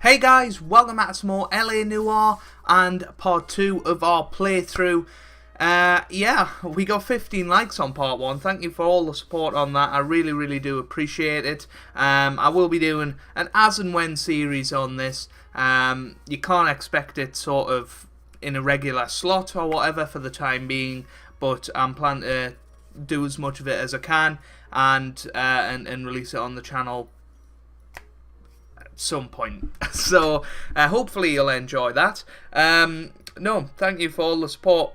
Hey guys, welcome back to some more LA Noire and part 2 of our playthrough. Yeah, we got 15 likes on part 1. Thank you for all the support on that. I really do appreciate it. I will be doing an as and when series on this. You can't expect it sort of in a regular slot or whatever for the time being, but I'm planning to do as much of it as I can and release it on the channel some point. So hopefully you'll enjoy that. No, thank you for all the support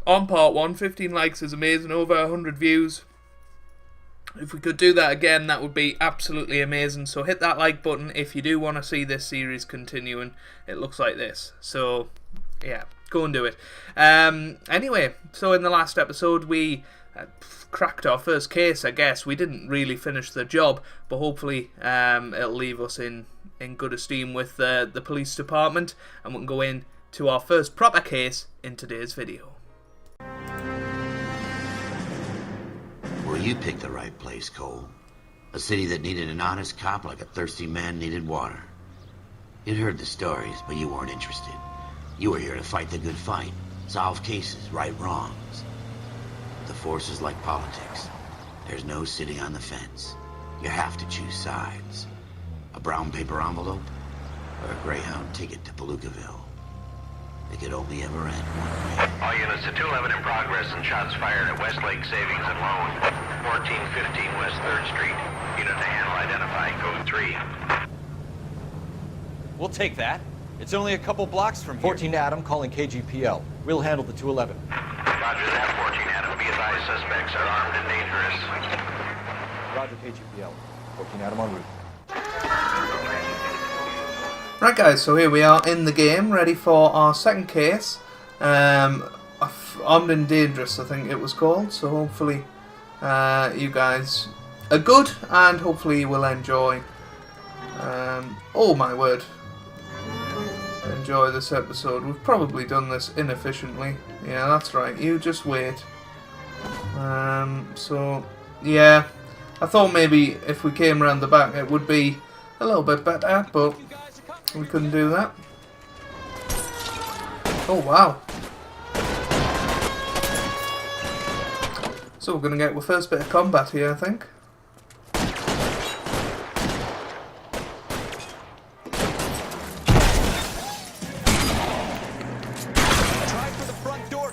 on part 1. 15 likes is amazing, over 100 views. If we could do that again, that would be absolutely amazing. So hit that like button if you do want to see this series continuing. It looks like this, so yeah, go and do it. Anyway, so in the last episode we cracked our first case. I guess we didn't really finish the job, but hopefully it'll leave us in good esteem with the police department, and we can go in to our first proper case in today's video. Well, you picked the right place, Cole. A city that needed an honest cop like a thirsty man needed water. You'd heard the stories, but you weren't interested. You were here to fight the good fight, solve cases, right wrongs. The force is like politics. There's no sitting on the fence. You have to choose sides. A brown paper envelope or a Greyhound ticket to Palookaville. It could only ever end one way. All units to 211 in progress and shots fired at Westlake Savings and Loan, 1415 West 3rd Street. Unit to handle identifying code 3. We'll take that. It's only a couple blocks from here. 14 Adam calling KGPL. We'll handle the 211. Roger that, 14 Adam. Be advised, suspects are armed and dangerous. Roger KGPL. 14 Adam en route. Right guys, so here we are in the game, ready for our second case. Armed and Dangerous, I think it was called. So hopefully you guys are good and hopefully you will enjoy. Oh my word. Enjoy this episode. We've probably done this inefficiently. Yeah, that's right. You just wait. So yeah, I thought maybe if we came around the back it would be a little bit better, but we couldn't do that. Oh wow. So we're gonna get our first bit of combat here, I think.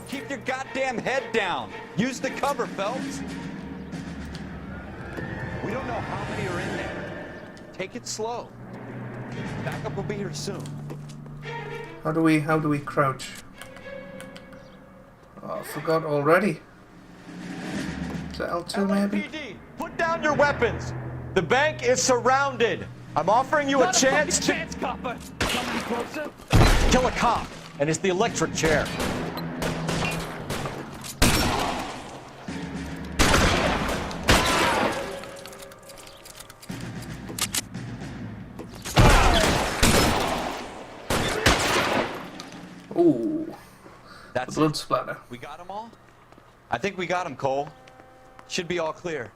Keep your goddamn head down. Use the cover, Phelps. We don't know how many are in there. Take it slow. Backup will be here soon. How do we crouch? Oh, I forgot already. Is that L2 maybe? LAPD, put down your weapons. The bank is surrounded. I'm offering you a chance to copper. Coming closer. kill a cop, and it's the electric chair. Ooh, That's blood it. splatter. We got them all? I think we got them, Cole. Should be all clear.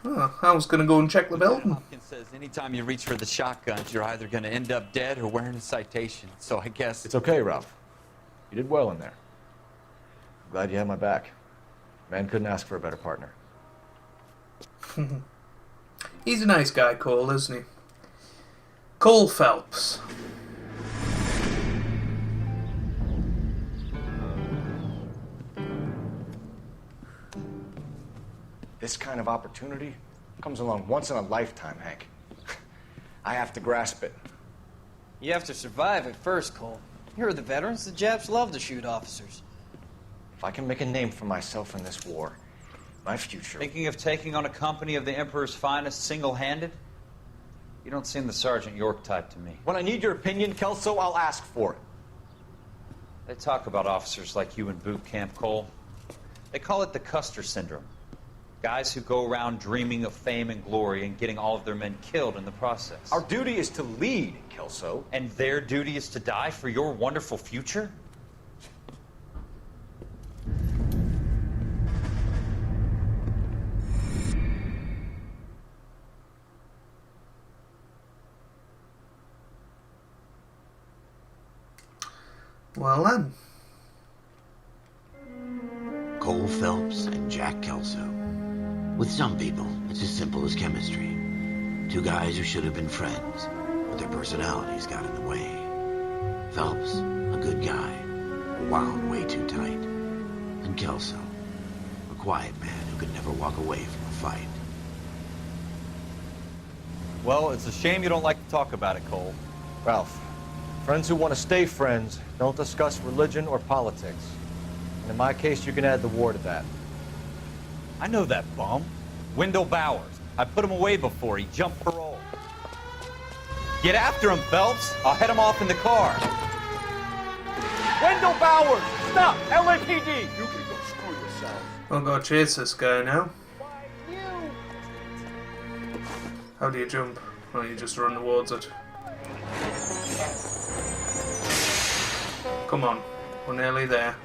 Oh, I was gonna go and check the building. Hopkins says anytime you reach for the shotguns, you're either going to end up dead or wearing a citation. So I guess It's okay, Ralph. You did well in there. I'm glad you had my back. Man couldn't ask for a better partner. He's a nice guy, Cole, isn't he? Cole Phelps. This kind of opportunity comes along once in a lifetime, Hank. I have to grasp it. You have to survive it first, Cole. Here are the veterans. The Japs love to shoot officers. If I can make a name for myself in this war, my future... Thinking of taking on a company of the Emperor's finest single-handed? You don't seem the Sergeant York type to me. When I need your opinion, Kelso, I'll ask for it. They talk about officers like you in boot camp, Cole. They call it the Custer Syndrome. Guys who go around dreaming of fame and glory and getting all of their men killed in the process. Our duty is to lead, Kelso. And their duty is to die for your wonderful future? Well then. Cole Phelps and Jack Kelso. With some people, it's as simple as chemistry. Two guys who should have been friends, but their personalities got in the way. Phelps, a good guy, wound way too tight. And Kelso, a quiet man who could never walk away from a fight. Well, it's a shame you don't like to talk about it, Cole. Ralph, friends who want to stay friends don't discuss religion or politics. And in my case, you can add the war to that. I know that bum. Wendell Bowers. I put him away before. He jumped parole. Get after him, Phelps. I'll head him off in the car. Wendell Bowers! Stop! LAPD! You can go screw yourself. I'll go chase this guy now. How do you jump? Oh, you just run towards it. Come on, we're nearly there.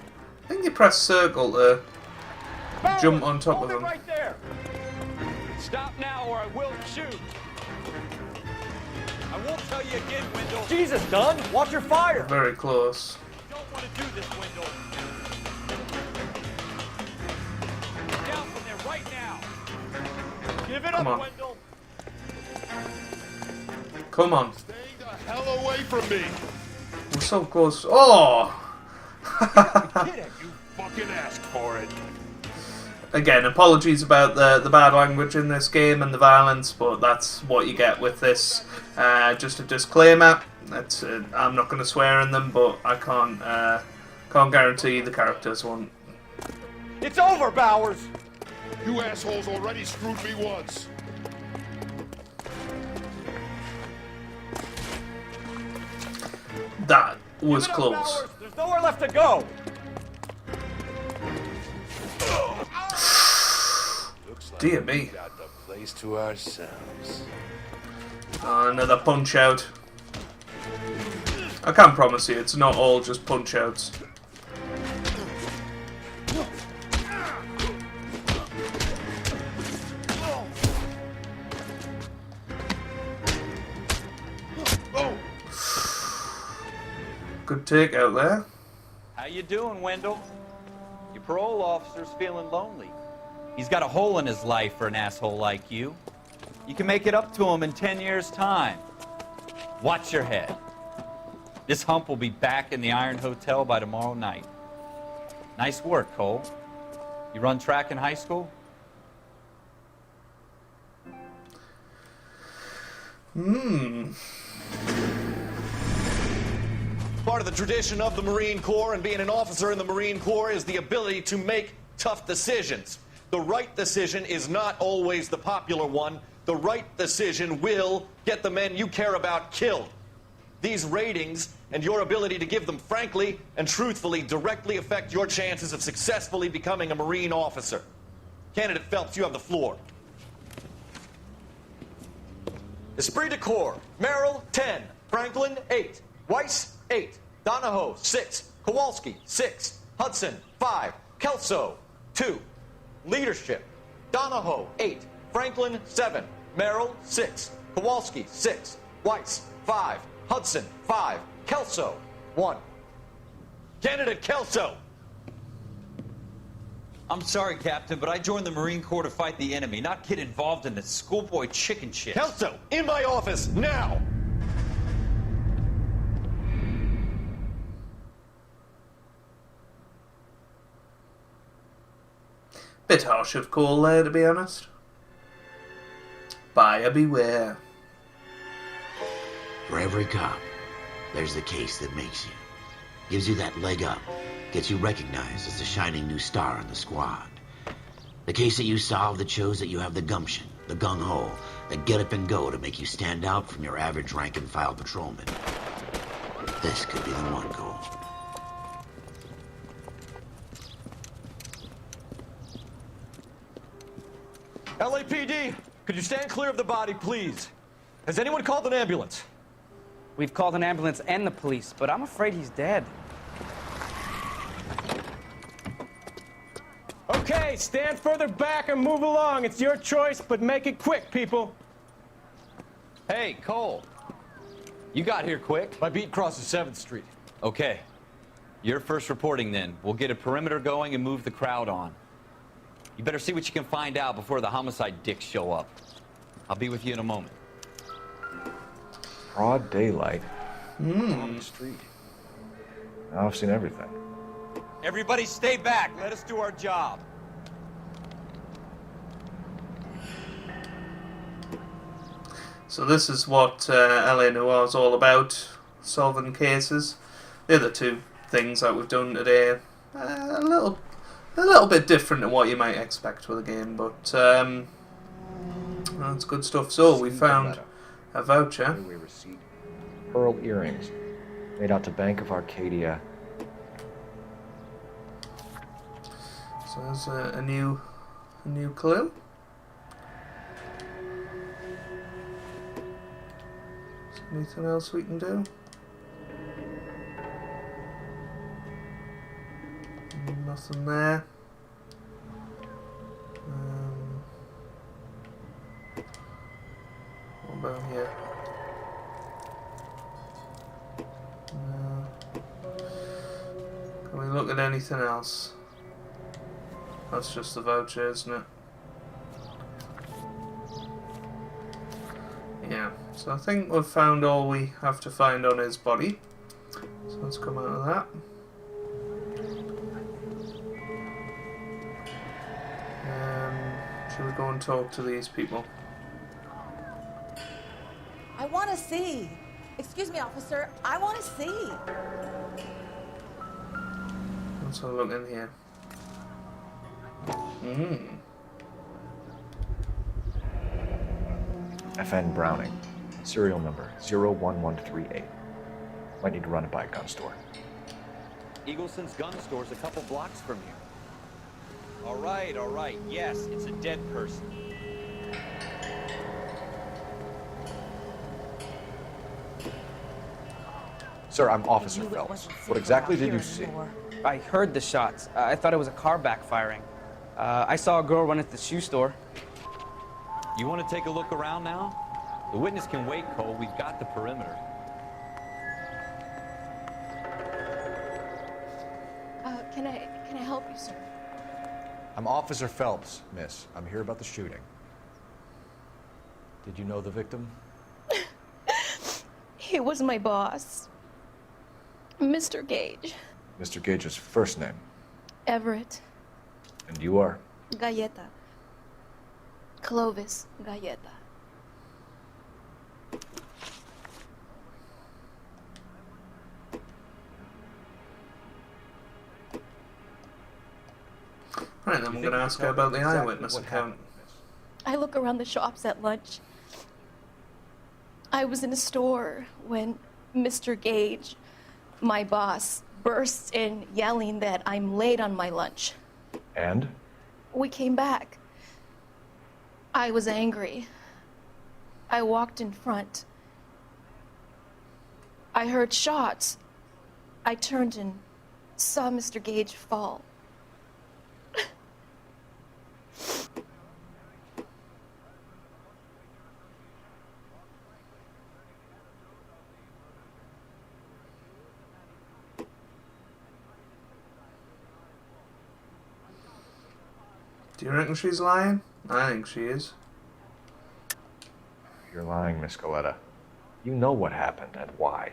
I think you press circle to jump on top of him. Right there. Stop now or I will shoot. I won't tell you again, Wendell. Jesus, Dunn! Watch your fire! Very close. I don't want to do this, Wendell. Down from there right now. Give it Come up, on. Wendell! Come on. Stay the hell away from me! We're so close. Oh! You fucking asked for it. Again, apologies about the bad language in this game and the violence, but that's what you get with this. Just a disclaimer. That's I'm not going to swear in them, but I can't guarantee the characters won't. It's over, Bowers! You assholes already screwed me once. That was Give it up, close. Bowers. There's nowhere left to go! Looks like Dear we me. got the place to ourselves. Another punch out. I can't promise you, it's not all just punch outs. Good take out there. How you doing, Wendell? Your parole officer's feeling lonely. He's got a hole in his life for an asshole like you. You can make it up to him in 10 years' time. Watch your head. This hump will be back in the Iron Hotel by tomorrow night. Nice work, Cole. You run track in high school? Part of the tradition of the Marine Corps and being an officer in the Marine Corps is the ability to make tough decisions. The right decision is not always the popular one. The right decision will get the men you care about killed. These ratings and your ability to give them frankly and truthfully directly affect your chances of successfully becoming a Marine officer. Candidate Phelps, you have the floor. Esprit de Corps, Merrill, 10. Franklin, 8. Weiss, 8. Donahoe, 6. Kowalski, 6. Hudson, 5. Kelso, 2. Leadership, Donahoe, 8. Franklin, 7. Merrill, 6. Kowalski, 6. Weiss, 5. Hudson, 5. Kelso, 1. Candidate Kelso! I'm sorry, Captain, but I joined the Marine Corps to fight the enemy, not get involved in this schoolboy chicken shit. Kelso, in my office, now! Bit harsh of Cole there, to be honest. Buyer beware. For every cop, there's the case that makes you. Gives you that leg up. Gets you recognized as the shining new star in the squad. The case that you solve that shows that you have the gumption, the gung-ho, the get up and go to make you stand out from your average rank-and-file patrolman. This could be the one, Cole. LAPD, could you stand clear of the body, please? Has anyone called an ambulance? We've called an ambulance and the police, but I'm afraid he's dead. Okay, stand further back and move along. It's your choice, but make it quick, people. Hey, Cole. You got here quick. My beat crosses 7th Street. Okay. You're first reporting then. We'll get a perimeter going and move the crowd on. You better see what you can find out before the homicide dicks show up. I'll be with you in a moment. Broad daylight. On the street. Now I've seen everything. Everybody stay back. Let us do our job. So this is what LA Noire is all about, solving cases. The other two things that we've done today, a little bit different than what you might expect with a game, but that's good stuff. So we found a voucher. Receipt. Pearl earrings, made out to Bank of Arcadia. So there's a new clue. Anything else we can do? Nothing there. What about here? Can we look at anything else? That's just the voucher, isn't it? Yeah, so I think we've found all we have to find on his body. So let's come out of that. Should we go and talk to these people? I want to see. Excuse me, officer. I want to see. Let's have a look in here. FN Browning. Serial number 01138. Might need to run it by a gun store. Eagleson's gun store's a couple blocks from here. All right. Yes, it's a dead person. Sir, I'm Officer Phelps. What exactly did you see? I heard the shots. I thought it was a car backfiring. I saw a girl run at the shoe store. You want to take a look around now? The witness can wait, Cole. We've got the perimeter. Can I help you, sir? I'm Officer Phelps, miss. I'm here about the shooting. Did you know the victim? He was my boss, Mr. Gage. Mr. Gage's first name. Everett. And you are? Galleta. Clovis Galleta. Right, then I'm going to ask her about the eyewitness account. I look around the shops at lunch. I was in a store when Mr. Gage, my boss, bursts in yelling that I'm late on my lunch. And? We came back. I was angry. I walked in front. I heard shots. I turned and saw Mr. Gage fall. Do you reckon she's lying? I think she is. You're lying, Miss Galleta. You know what happened and why.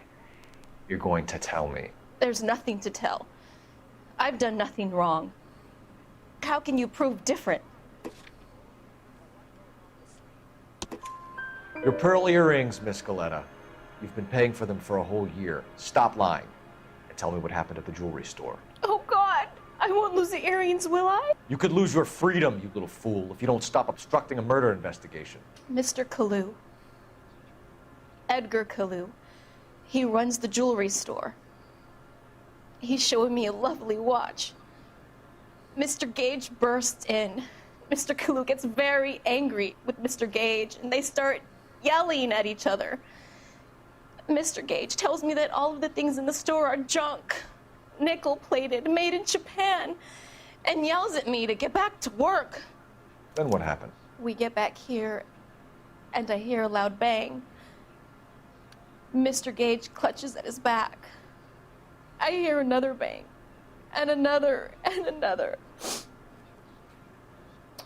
You're going to tell me. There's nothing to tell. I've done nothing wrong. How can you prove different? Your pearl earrings, Miss Galleta. You've been paying for them for a whole year. Stop lying and tell me what happened at the jewelry store. Oh, God! I won't lose the earrings, will I? You could lose your freedom, you little fool, if you don't stop obstructing a murder investigation. Mr. Kalu. Edgar Kalu. He runs the jewelry store. He's showing me a lovely watch. Mr. Gage bursts in. Mr. Kalu gets very angry with Mr. Gage, and they start yelling at each other. Mr. Gage tells me that all of the things in the store are junk, nickel-plated, made in Japan, and yells at me to get back to work. Then what happened? We get back here, and I hear a loud bang. Mr. Gage clutches at his back. I hear another bang, and another, and another.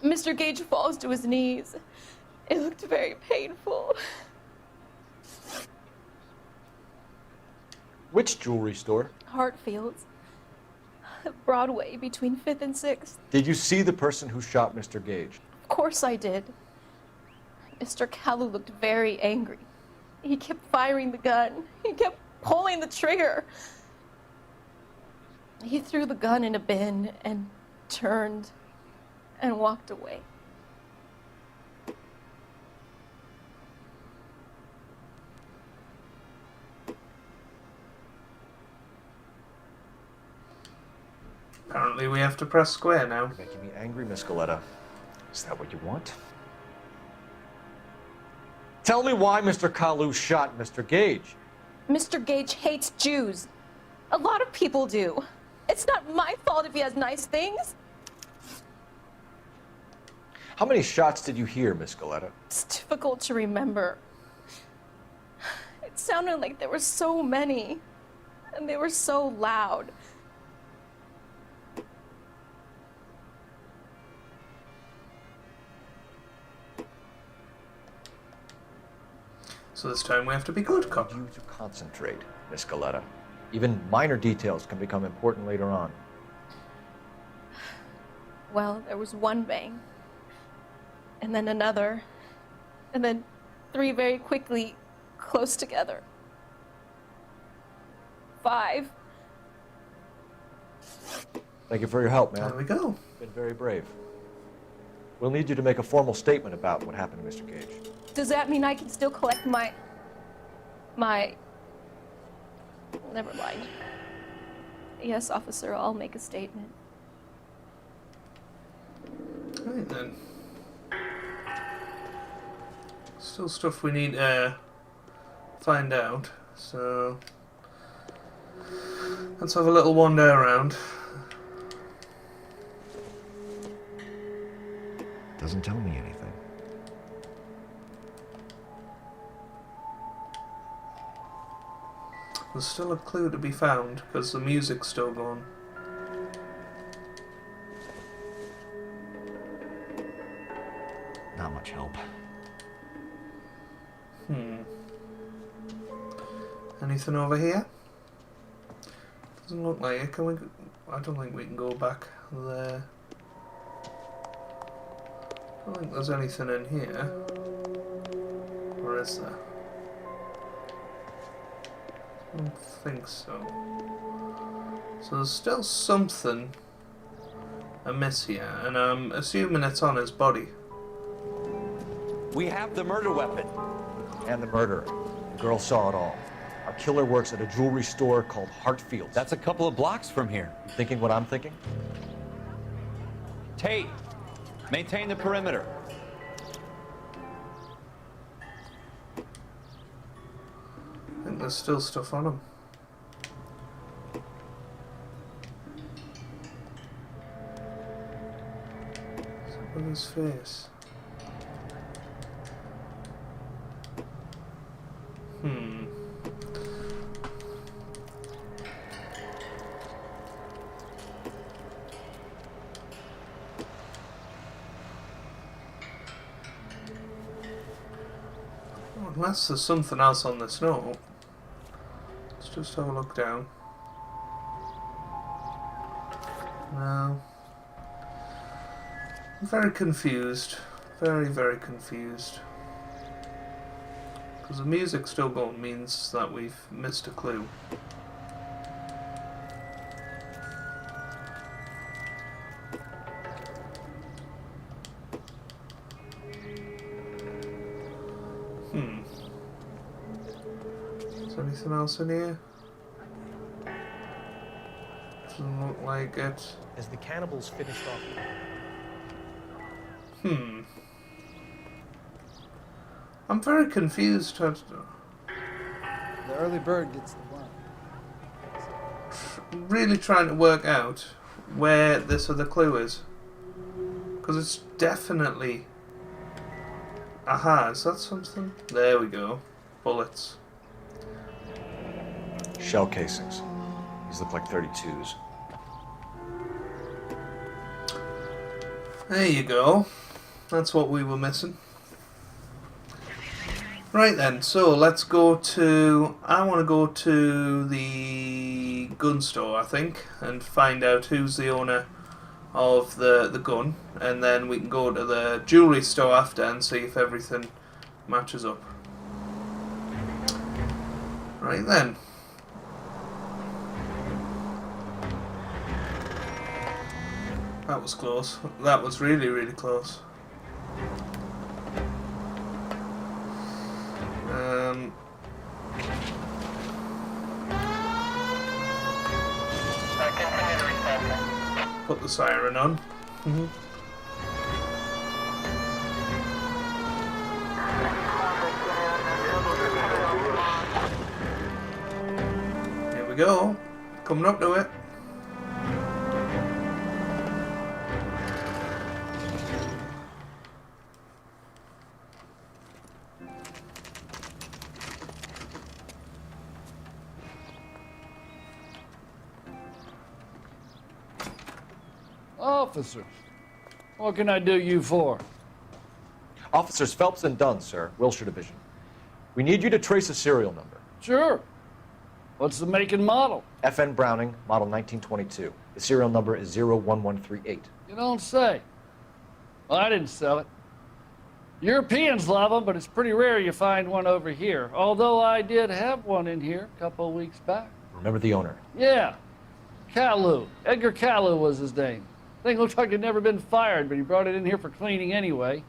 Mr. Gage falls to his knees. It looked very painful. Which jewelry store? Hartfield's. Broadway, between 5th and 6th. Did you see the person who shot Mr. Gage? Of course I did. Mr. Kalu looked very angry. He kept firing the gun. He kept pulling the trigger. He threw the gun in a bin and turned and walked away. Apparently we have to press square now. You're making me angry, Miss Galetta. Is that what you want? Tell me why Mr. Kalu shot Mr. Gage. Mr. Gage hates Jews. A lot of people do. It's not my fault if he has nice things. How many shots did you hear, Miss Galetta? It's difficult to remember. It sounded like there were so many, and they were so loud. So this time we have to be good cop. You to concentrate, Miss Galetta. Even minor details can become important later on. Well, there was one bang, and then another, and then 3 very quickly, close together. 5. Thank you for your help, man. There we go. You've been very brave. We'll need you to make a formal statement about what happened to Mr. Gage. Does that mean I can still collect my... Never mind. Yes, officer, I'll make a statement. Right then. Still stuff we need to find out, so let's have a little wander around. Doesn't tell me anything. There's still a clue to be found, because the music's still going. Not much help. Anything over here? Doesn't look like it. Can we... I don't think we can go back there. I don't think there's anything in here. Or is there? I don't think so. So there's still something amiss here, and I'm assuming it's on his body. We have the murder weapon. And the murderer. The girl saw it all. Our killer works at a jewelry store called Hartfield's. That's a couple of blocks from here. You thinking what I'm thinking? Tate, maintain the perimeter. I think there's still stuff on him. What's on his face? Unless there's something else on this note. Let's just have a look down. No. I'm very confused. Very, very confused. Because the music still going means that we've missed a clue. Is there anything else in here? Doesn't look like it. As the cannibals finished off. I'm very confused. The early bird gets the worm. Really trying to work out where this other clue is. Because it's definitely... Aha, is that something? There we go. Bullets. Shell casings. These look like 32s. There you go. That's what we were missing. Right then, so let's go to... I want to go to the gun store, I think, and find out who's the owner of the gun, and then we can go to the jewellery store after and see if everything matches up. Right then. That was close. That was really, really close. Put the siren on. Here we go. Coming up to it. Officers, what can I do you for? Officers Phelps and Dunn, sir, Wilshire Division. We need you to trace a serial number. Sure. What's the make and model? FN Browning, model 1922. The serial number is 01138. You don't say. Well, I didn't sell it. Europeans love them, but it's pretty rare you find one over here. Although I did have one in here a couple of weeks back. Remember the owner? Yeah. Caillou. Edgar Caillou was his name. Thing looked like he'd never been fired, but he brought it in here for cleaning anyway.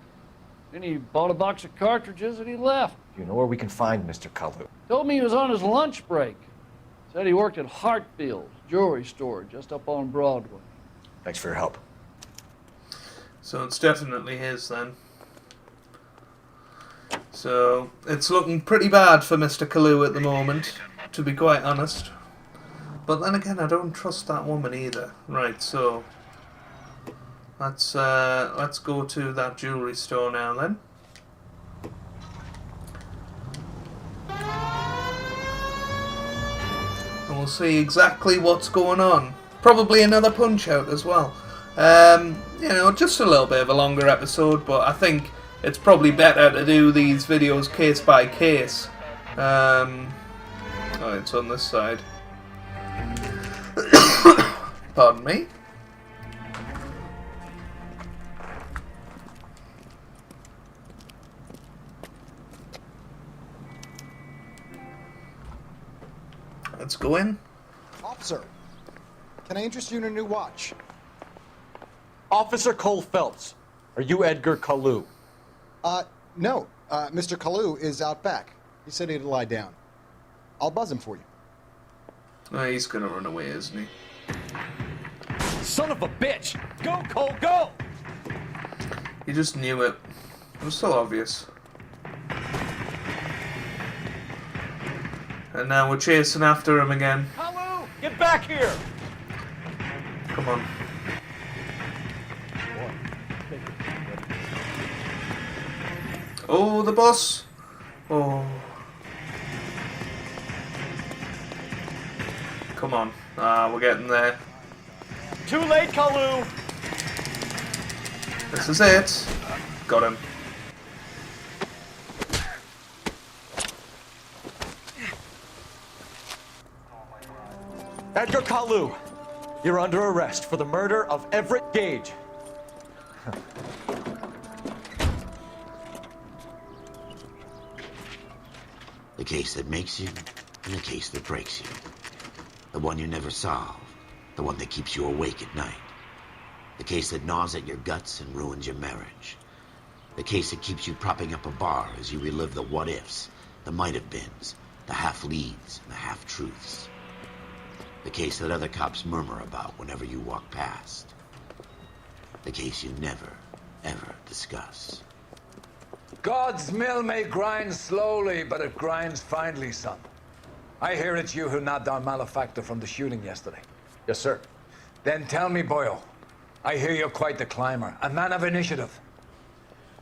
Then he bought a box of cartridges and he left. You know where we can find Mr. Caillou? Told me he was on his lunch break. Said he worked at Hartfield's jewelry store just up on Broadway. Thanks for your help. So it's definitely his then. So it's looking pretty bad for Mr. Caillou at the moment, to be quite honest. But then again, I don't trust that woman either. Right, so let's go to that jewelry store now then. And we'll see exactly what's going on. Probably another punch out as well. You know, just a little bit of a longer episode, but I think it's probably better to do these videos case by case. Oh, it's on this side. Pardon me. Let's go in. Officer, can I interest you in a new watch? Officer Cole Phelps, are you Edgar Caillou? No. Mr. Caillou is out back. He said he'd lie down. I'll buzz him for you. Oh, he's gonna run away, isn't he? Son of a bitch! Go, Cole, go! He just knew it. It was so obvious. And now we're chasing after him again. Caillou, get back here! Come on. Oh, the bus! Oh. Come on. We're getting there. Too late, Caillou! This is it. Got him. Edgar Caillou, you're under arrest for the murder of Everett Gage. The case that makes you, and the case that breaks you. The one you never solve. The one that keeps you awake at night. The case that gnaws at your guts and ruins your marriage. The case that keeps you propping up a bar as you relive the what-ifs, the might-have-beens, the half-leads, and the half-truths. The case that other cops murmur about whenever you walk past. The case you never, ever discuss. God's mill may grind slowly, but it grinds finely, son. I hear it's you who nabbed our malefactor from the shooting yesterday. Yes, sir. Then tell me, boyo, I hear you're quite the climber, a man of initiative.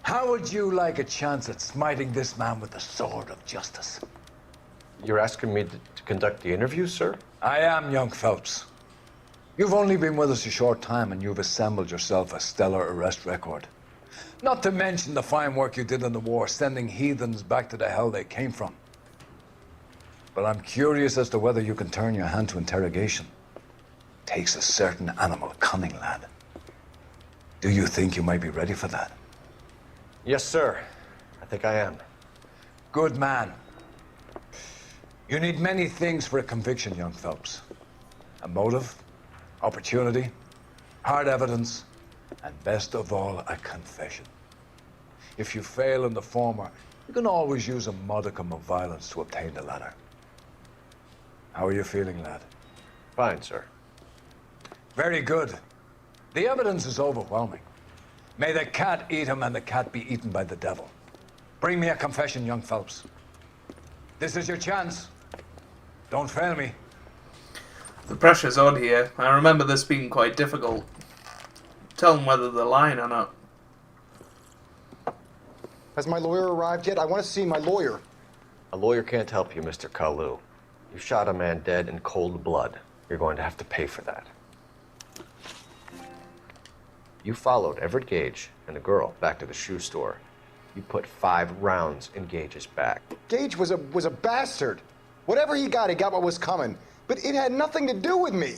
How would you like a chance at smiting this man with the sword of justice? You're asking me to conduct the interview, sir? I am, young Phelps. You've only been with us a short time and you've assembled yourself a stellar arrest record. Not to mention the fine work you did in the war, sending heathens back to the hell they came from. But I'm curious as to whether you can turn your hand to interrogation. Takes a certain animal cunning, lad. Do you think you might be ready for that? Yes, sir. I think I am. Good man. You need many things for a conviction, young Phelps. A motive, opportunity, hard evidence, and best of all, a confession. If you fail in the former, you can always use a modicum of violence to obtain the latter. How are you feeling, lad? Fine, sir. Very good. The evidence is overwhelming. May the cat eat him and the cat be eaten by the devil. Bring me a confession, young Phelps. This is your chance. Don't fail me. The pressure's on here. I remember this being quite difficult. Tell them whether they're lying or not. Has my lawyer arrived yet? I want to see my lawyer. A lawyer can't help you, Mr. Kalu. You shot a man dead in cold blood. You're going to have to pay for that. You followed Everett Gage and the girl back to the shoe store. You put 5 rounds in Gage's back. Gage was a bastard. Whatever he got what was coming. But it had nothing to do with me.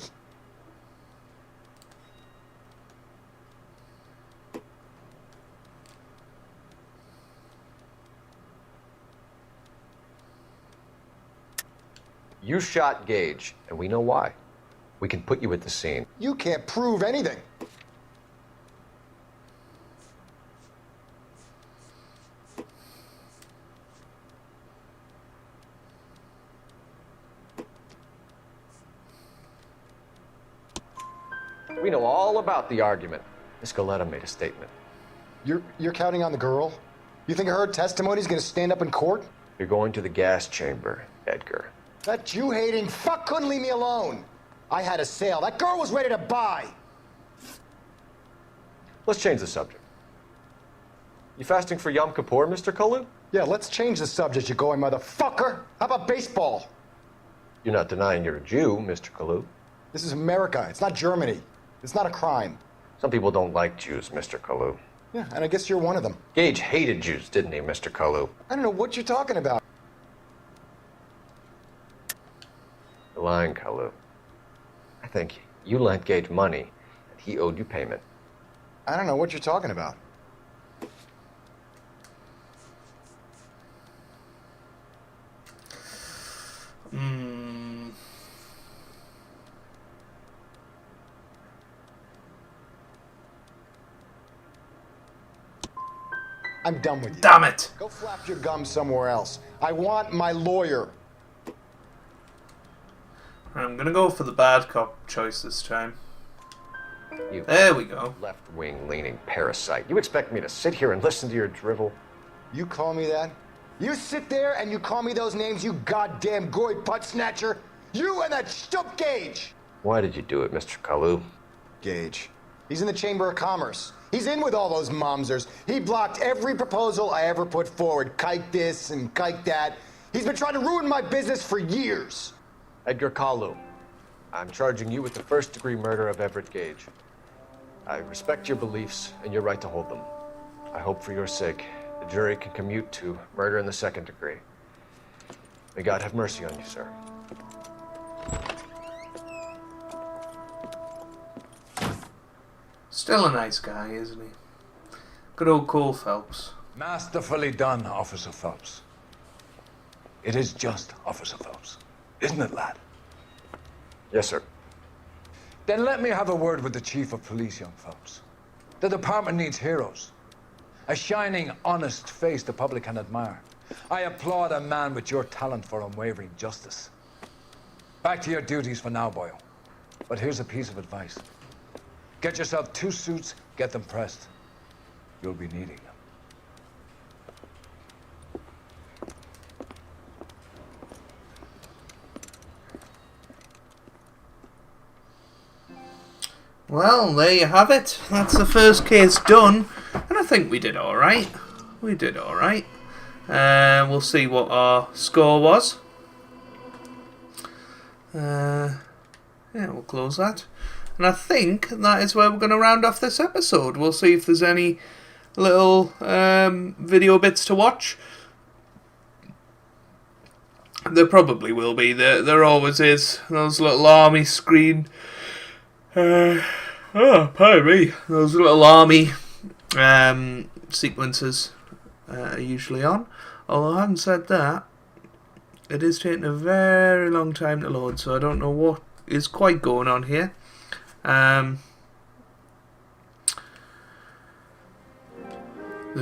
You shot Gage, and we know why. We can put you at the scene. You can't prove anything. We know all about the argument. Miss Galetta made a statement. You're counting on the girl? You think her testimony's gonna stand up in court? You're going to the gas chamber, Edgar. That Jew-hating fuck couldn't leave me alone. I had a sale. That girl was ready to buy. Let's change the subject. You fasting for Yom Kippur, Mr. Kalu? Yeah, let's change the subject, you going motherfucker. How about baseball? You're not denying you're a Jew, Mr. Kalu. This is America. It's not Germany. It's not a crime. Some people don't like Jews, Mr. Kalu. Yeah, and I guess you're one of them. Gage hated Jews, didn't he, Mr. Kalu? I don't know what you're talking about. You're lying, Kalu. I think you lent Gage money, and he owed you payment. I don't know what you're talking about. I'm done with you. Damn it! Go flap your gums somewhere else. I want my lawyer. I'm gonna go for the bad cop choice this time. You there we go. Left-wing leaning parasite. You expect me to sit here and listen to your drivel? You call me that? You sit there and you call me those names, you goddamn goy putt snatcher? You and that stup Gage! Why did you do it, Mr. Kalu? Gage. He's in the Chamber of Commerce. He's in with all those momsers. He blocked every proposal I ever put forward. Kike this and kike that. He's been trying to ruin my business for years. Edgar Kalu, I'm charging you with the first-degree murder of Everett Gage. I respect your beliefs and your right to hold them. I hope for your sake the jury can commute to murder in the second degree. May God have mercy on you, sir. Still a nice guy, isn't he? Good old Cole Phelps. Masterfully done, Officer Phelps. It is just Officer Phelps. Isn't it, lad? Yes, sir. Then let me have a word with the Chief of Police, young Phelps. The department needs heroes. A shining, honest face the public can admire. I applaud a man with your talent for unwavering justice. Back to your duties for now, boyo. But here's a piece of advice. Get yourself 2 suits, get them pressed. You'll be needing them. Well, there you have it. That's the first case done. And I think we did alright. We did alright. We'll see what our score was. Yeah, we'll close that. And I think that is where we're going to round off this episode. We'll see if there's any little video bits to watch. There probably will be. There always is. Those little army screen... pardon me. Those little army sequences are usually on. Although having said that, it is taking a very long time to load, so I don't know what is quite going on here. The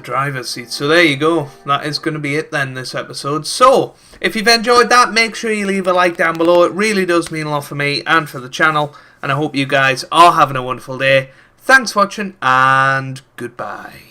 driver's seat. So there you go. That is going to be it then, this episode. So, if you've enjoyed that, make sure you leave a like down below. It really does mean a lot for me and for the channel. And I hope you guys are having a wonderful day. Thanks for watching, and goodbye.